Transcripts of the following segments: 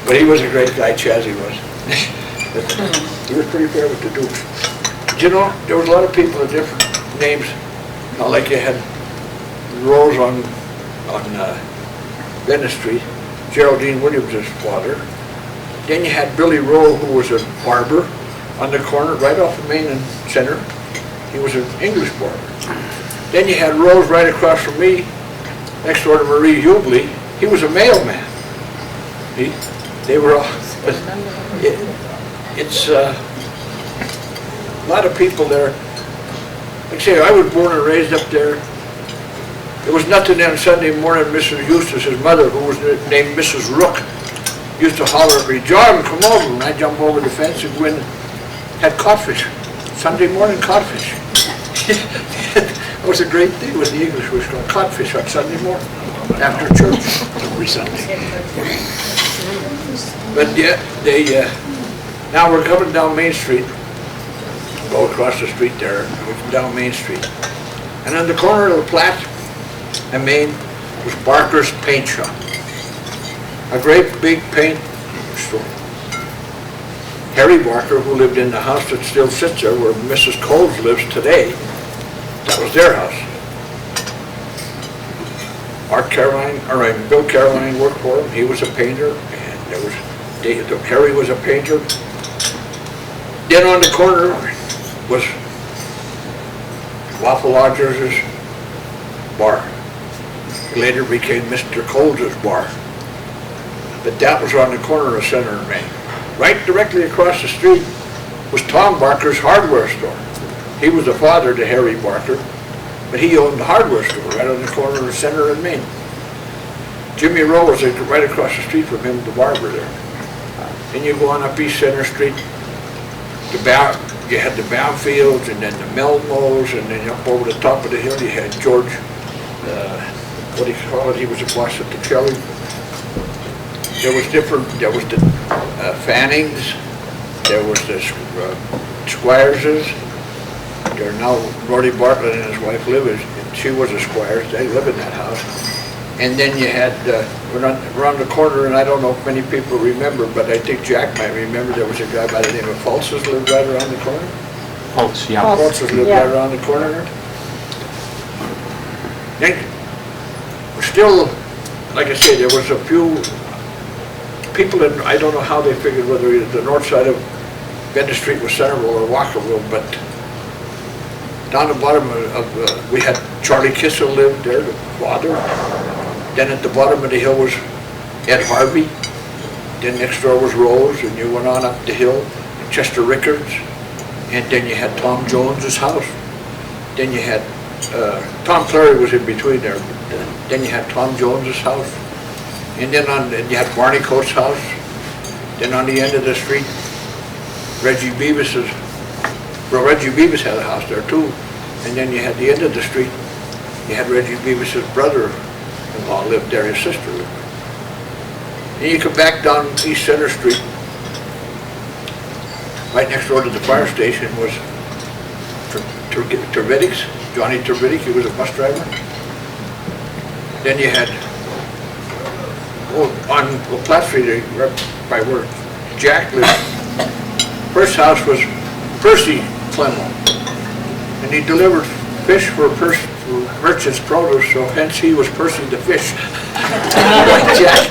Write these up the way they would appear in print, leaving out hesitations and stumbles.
But he was a great guy, Chazzy was. He was pretty fair with the Dukes. You know, there was a lot of people with different names. Not like you had Rose on Bennett Street, Geraldine Williams' father. Then you had Billy Rowe, who was a barber on the corner, right off of Main and Center. He was an English barber. Then you had Rose right across from me, next door to Marie Hubley. He was a mailman. They were all, it's a lot of people there. Like I say, I was born and raised up there. There was nothing on Sunday morning. Mrs. Eustace, his mother, who was named Mrs. Rook, used to holler at me, "John, come over," and I'd jump over the fence and go in and had codfish. Sunday morning codfish. It was a great thing with the English, was called codfish on Sunday morning, after church, every Sunday. But yeah, now we're coming down Main Street, go across the street there, we're down Main Street. And on the corner of the Platte and Main was Barker's Paint Shop. A great big paint store. Harry Barker, who lived in the house that still sits there where Mrs. Coles lives today, that was their house. Bill Caroline worked for him. He was a painter, and Harry was a painter. Then on the corner was Waffle Lodgers' bar. It later became Mr. Coles' bar. But that was on the corner of Center and Main. Right directly across the street was Tom Barker's hardware store. He was the father to Harry Barker, but he owned the hardware store right on the corner of Center and Main. Jimmy Rowe was right across the street from him, the barber there. Then you go on up East Center Street, you had the Boundfields, and then the Melmos, and then up over the top of the hill you had George, what do you call it, he was a boss at the Kelly. There was the Fannings, there was the Squireses. There now Roddy Bartlett and his wife live, she was a Squires, they live in that house. And then you had, around the corner, and I don't know if many people remember, but I think Jack might remember, there was a guy by the name of Fultz's lived right around the corner. Fultz, yeah. Fultz's lived right around the corner there. Then, still, like I say, there was a few people that, I don't know how they figured whether the north side of Bennett Street was Centerville or Walkerille, but down the bottom we had Charlie Kissel lived there, the father. Then at the bottom of the hill was Ed Harvey. Then next door was Rose, and you went on up the hill, Chester Rickards. And then you had Tom Jones's house. Then you had, Tom Clary was in between there. Then you had Tom Jones's house. And then you had Barney Coates' house. Then on the end of the street, Reggie Beavis had a house there too. And then you had the end of the street, you had Reggie Beavis' brother-in-law lived there, his sister lived there. And you come back down East Center Street, right next door to the fire station was Tervidic's, Johnny Tervidic, he was a bus driver. Then you had, on Platte Street, right by where Jack lived, first house was Percy Clemmel, and he delivered fish for merchant's produce, so hence he was Percy the fish. Jack.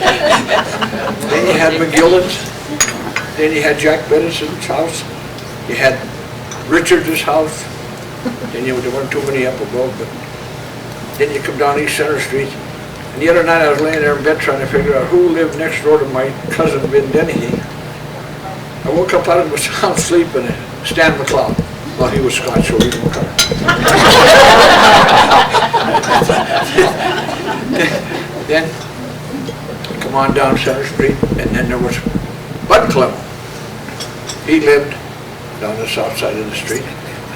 Then you had McGillen's, then you had Jack Bennison's house, you had Richard's house, then there weren't too many up above, but then you come down East Center Street, and the other night I was laying there in bed trying to figure out who lived next door to my cousin Ben Dennehy. I woke up out of a sound sleep and Stan McLeod. Well, he was Scotch, so he didn't come. Then, come on down Center Street, and then there was Bud Clemmel. He lived down the south side of the street.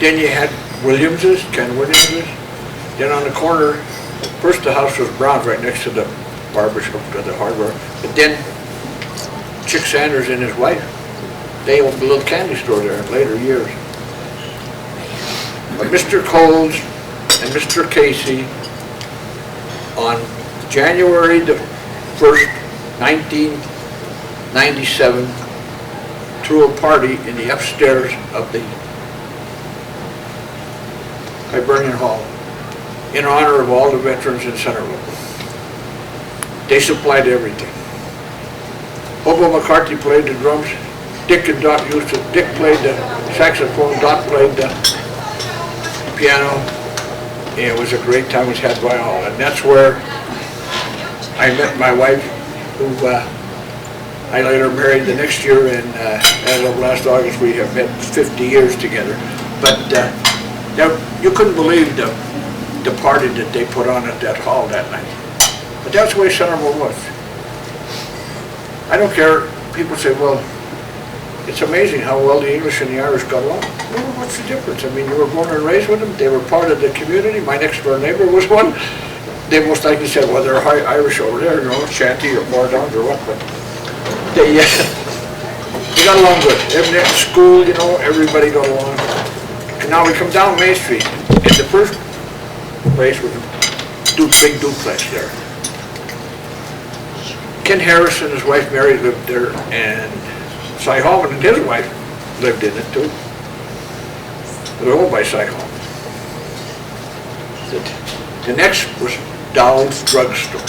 Then you had Williams's, Ken Williams's. Then on the corner, first the house was Brown's right next to the barber shop, the hardware. But then Chick Sanders and his wife, they opened a little candy store there in later years. But Mr. Coles and Mr. Casey, on January the 1st, 1997, threw a party in the upstairs of the Hibernian Hall in honor of all the veterans in Centerville. They supplied everything. Hobo McCarthy played the drums. Dick and Dot Dick played the saxophone, Dot played the piano. And it was a great time. It was had by all. And that's where I met my wife, who I later married the next year, and as of last August we have had 50 years together. But you couldn't believe the party that they put on at that hall that night. But that's the way Centerville was. I don't care, people say, well, it's amazing how well the English and the Irish got along. Well, what's the difference? I mean, you were born and raised with them, they were part of the community, my next door neighbor was one. They most likely said, well, they're Irish over there, you know, Shanty or Mordaunt or what, but they got along good. Even at school, you know, everybody got along. And now we come down Main Street, and the first place was a big duplex there. Ken Harris and his wife Mary lived there, and Cy Hallman and his wife lived in it too. They were owned by Cy Hallman. The next was Dowell's Drugstore.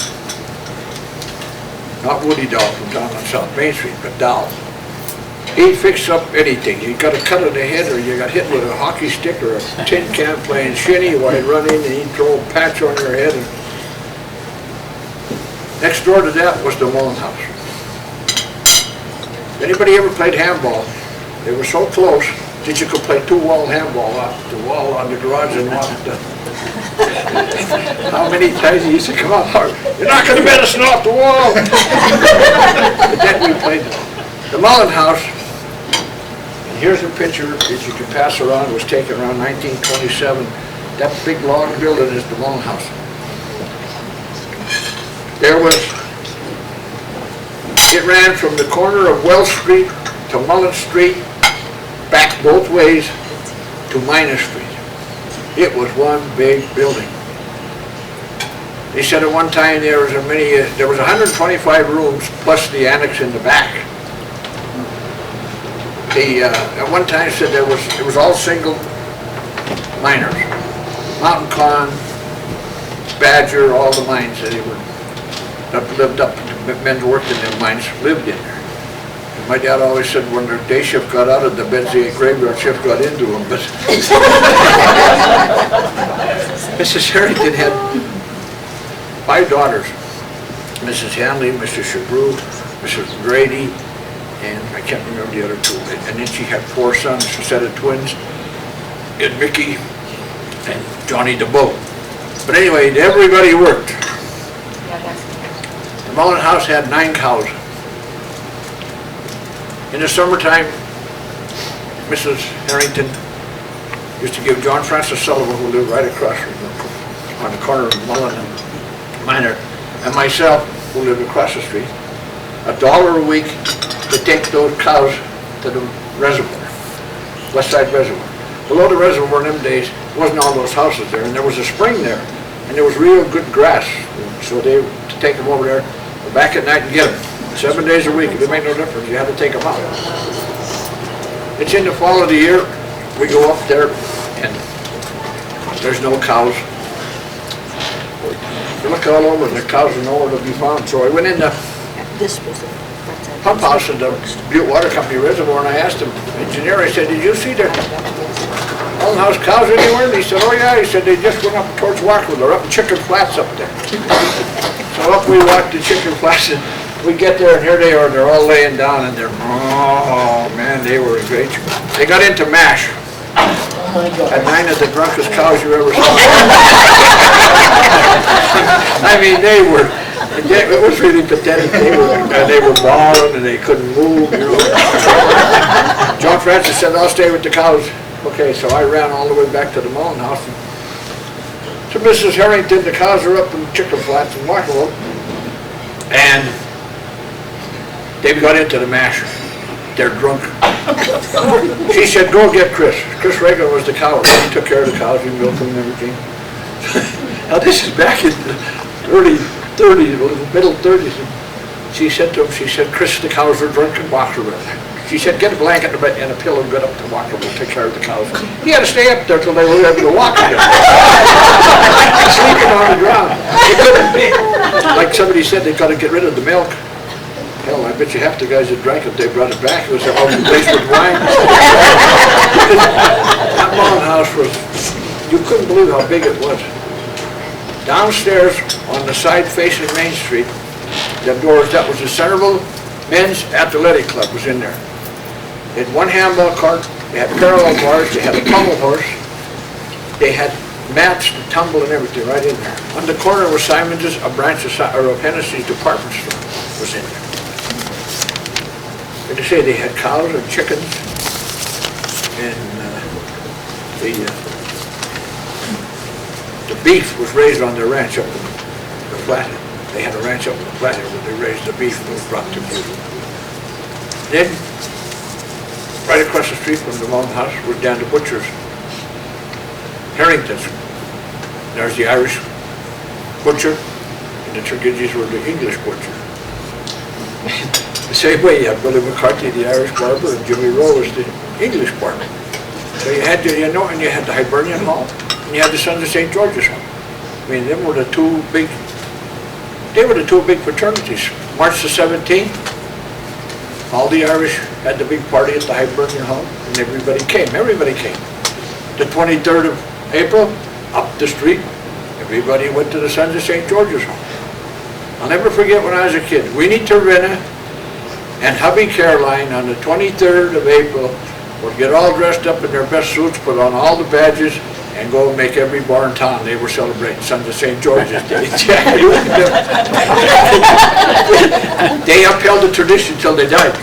Not Woody Dowell from down on South Main Street, but Dowell. He'd fix up anything. You got a cut on the head, or you got hit with a hockey stick or a tin can playing shinny, while he'd run in and he'd throw a patch on your head. And next door to that was the Mullen House. Anybody ever played handball? They were so close that you could play two-wall handball off the wall on the garage and off the... How many times he used to come out hard? You're not going to bet us off the wall! But then we played the Mullen House. And here's a picture that you can pass around. It was taken around 1927. That big long building is the Mullen House. There was, it ran from the corner of Wells Street to Mullen Street, back both ways to Minor Street. It was one big building. They said at one time there was there was 125 rooms plus the annex in the back. They at one time said it was all single miners, Mountain Con, Badger, all the mines that lived up. Men who worked in the mines lived in there. And my dad always said when their day shift got out of the beds, the graveyard shift got into them. But Mrs. Harrington had 5 daughters: Mrs. Hanley, Mrs. Shabrew, Mrs. Grady, and I can't remember the other 2. And then she had 4 sons, a set of twins, and Mickey and Johnny DeBoe. But anyway, everybody worked. The Mullen House had 9 cows. In the summertime, Mrs. Harrington used to give John Francis Sullivan, who lived right across on the corner of Mullen and Minor, and myself, who lived across the street, $1 a week to take those cows to the reservoir, West Side Reservoir. Below the reservoir in them days, wasn't all those houses there, and there was a spring there, and there was real good grass, so they would take them over there, go back at night and get them. 7 days a week, it made no difference, you had to take them out. It's in the fall of the year, we go up there, and there's no cows. You look all over, and the cows are nowhere to be found, so I went in the pump house at the Butte Water Company Reservoir, and I asked the engineer, I said, did you see the Mullen House cows anywhere? And he said, oh yeah, he said, they just went up towards Walkerille, they're up in Chicken Flats up there. So up we walked to Chicken Flats, and we get there, and here they are, they're all laying down, and they're, oh man, they were great. They got into MASH. Had 9 of the drunkest cows you ever saw. I mean, it was really pathetic. They were bawling, and they couldn't move, you know. John Francis said, I'll stay with the cows. Okay, so I ran all the way back to the Mullen House. So Mrs. Harrington, the cows are up in Chicken Flats in Walkerille, and they've got into the MASH. They're drunk. She said, go get Chris. Chris Reagan was the cow. He took care of the cows, he milked them and everything. Now this is back in the early 30s, middle 30s. she said to him, she said, Chris, the cows are drunk in Walkerille. She said, get a blanket and a pillow and get up to Walkerille, take care of the cows. He had to stay up there till they were able to walk again. Sleeping on the ground. They couldn't, like somebody said, they got to get rid of the milk. Hell, I bet you half the guys that drank it, they brought it back. It was all replaced with wine. That Mullen House was, you couldn't believe how big it was. Downstairs on the side facing Main Street, the doors, that was the Centerville Men's Athletic Club was in there. They had one handball cart, they had parallel bars, they had a pommel horse, they had mats to tumble and everything right in there. On the corner was Simon's, a branch of Hennessy's department store was in there. Like I say, they had cows and chickens, and the beef was raised on their ranch up in the Flathead. They had a ranch up in the Flathead where they raised the beef and it was brought to Butte. Then, right across the street from the Mullen House was down to Butcher's, Harrington's. There's the Irish butcher, and the Turgidges were the English butcher. The same way you had Billy McCarthy, the Irish barber, and Jimmy Rowe was the English barber. So you had the, and you had the Hibernian Hall, and you had the Sons of St. George's Hall. I mean, them were the two big, they were the two big fraternities. March the 17th, all the Irish had the big party at the Hibernian Hall, and everybody came. The 23rd of April, up the street, everybody went to the Sons of St. George's Hall. I'll never forget when I was a kid. Weenie Tervina and hubby Caroline on the 23rd of April would get all dressed up in their best suits, put on all the badges, and go and make every bar in town. They were celebrating Sons of St. George's Day. They upheld the tradition till they died.